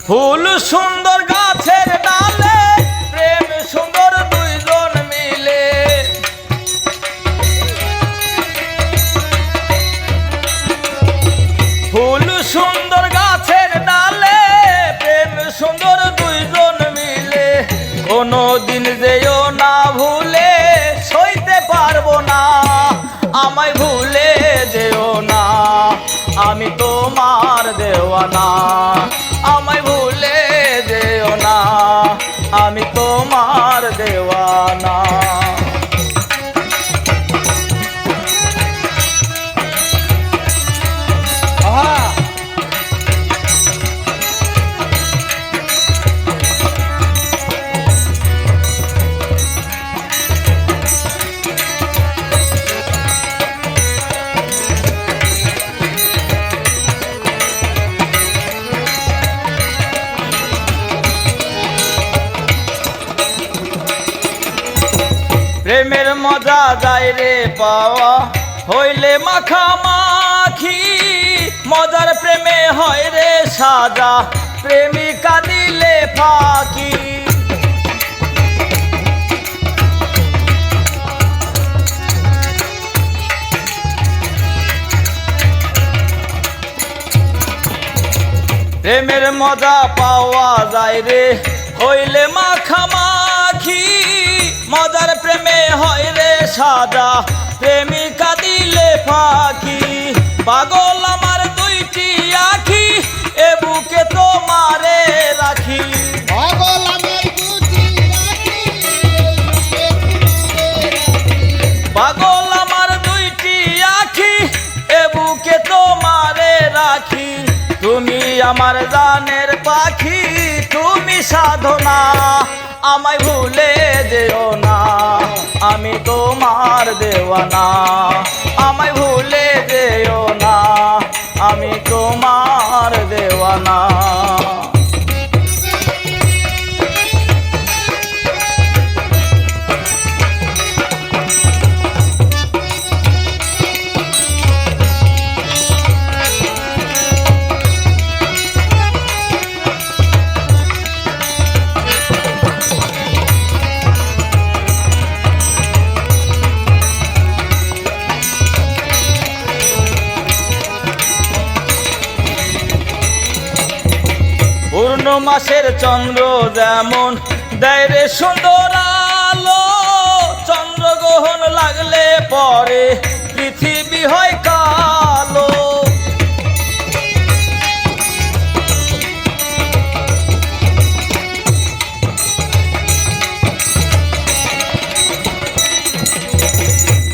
ফুল সুন্দর গাছের ডালে প্রেম সুন্দর দুইজন মিলে। ফুল সুন্দর গাছের ডালে প্রেম সুন্দর দুইজন মিলে। কোনদিন যেও না ভুলে সইতে পারবো না, আমায় ভুলে যেও না, আমি তোমার দেওয়ানা। আমায় ভুলে যেও না, আমি তোমার দেওয়ানা। প্রেমের মজা যায় রে পাওয়া হইলে মাখামাখি, মজার প্রেমে হয় রে সাজা প্রেমিকা দিলে ফাঁকি। প্রেমের মজা পাওয়া যায় রে হইলে মাখামাখি, মজার প্রেমে হয় রে সাজা প্রেমিকা দিলে ফাঁকি। পাগল আমার দুইটি আখি এ বুকে তোমারে রাখি। পাগল আমার দুইটি আখি, পাগল আমার দুইটি আখি এ বুকে তোমারে রাখি। তুমি আমার জানের পাখি, তুমি সাধনা, আমায় ভুলে যেও না, আমি তোমার দেওয়ানা। আমায় ভুলে যেও না, আমি তোমার দেওয়ানা। পূর্ণ মাসের চন্দ্র যেমন দেয় রে সুন্দর আলো, চন্দ্রগ্রহণ লাগলে পরে পৃথিবী হয় কালো।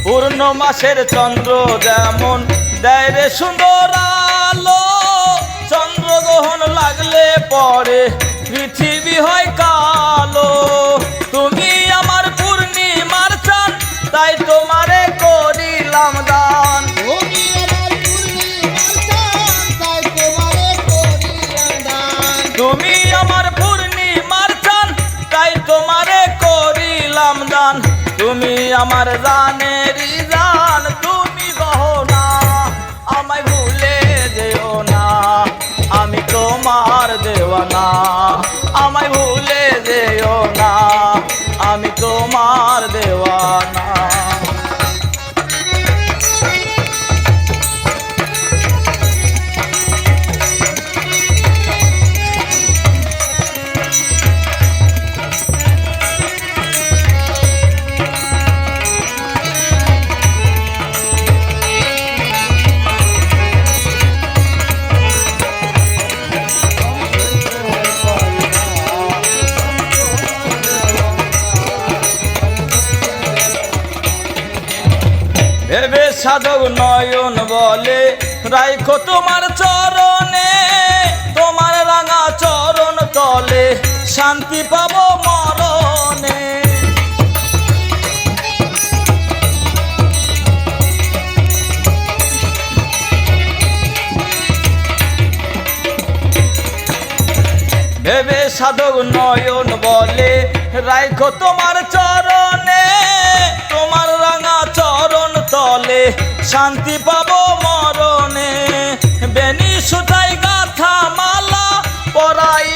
পূর্ণ মাসের চন্দ্র যেমন দেয় রে সুন্দর আলো, চন্দ্রগ্রহণ লাগলে পরে পৃথিবী হয় কালো। তুমি আমার পূর্ণিমার চাঁদ, তাই তোমারে করিলাম দান। তুমি আমার পূর্ণিমার চাঁদ, তাই তোমারে করিলাম দান। তুমি আমার জানেরই জান, তুমি গহনা, আমায় ভুলে যেও না, আমি তোমার দেওয়ানা। আমায় ভুলে যেও না, আমি তোমার দেওয়ানা। ভেবে সাধক নয়ন বলে রাইখো তোমার চরণে, তোমার রাঙা চরণ তলে শান্তি পাবো মরণে। ভেবে সাধক নয়ন বলে রাইখো তোমার চরণে, তোমার রাঙা চরণ তলে শান্তি পাবো মরণে। বেনি সুতাই গাথা মালা পরাই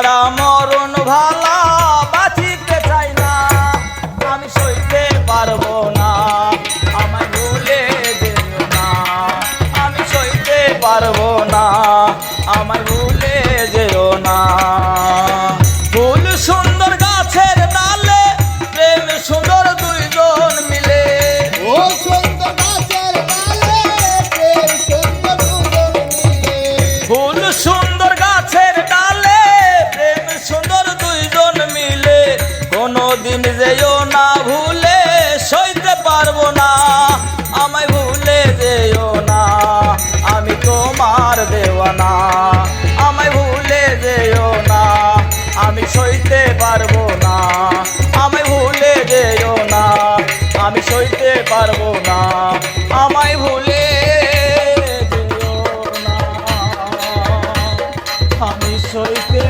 ছাড়া মরণ ভালা বাঁচিতে চাই না, আমি সইতে পারবো না, আমায় ভুলে যেও না, আমি সইতে পারবো না, আমায় ভুলে যেও না। ফুল সুন্দর গাছের ডালে, প্রেম সুন্দর দুইজন মিলে, ও সুন্দর গাছের ডালে প্রেম সুন্দর দুজন মিলে। ফুল সুন্দর গাছের ডালে, প্রেম সুন্দর দুইজন মিলে, কোনদিন যেও না ভুলে, সইতে পারবো না, আমায় ভুলে যেও না, আমি তোমার দেওয়ানা, আমায় ভুলে যেও না, আমি সইতে পারবো না, আমায় ভুলে যেও না, আমি সইতে পারবো না, আমায় ভুলে যেও না, আমি সইতে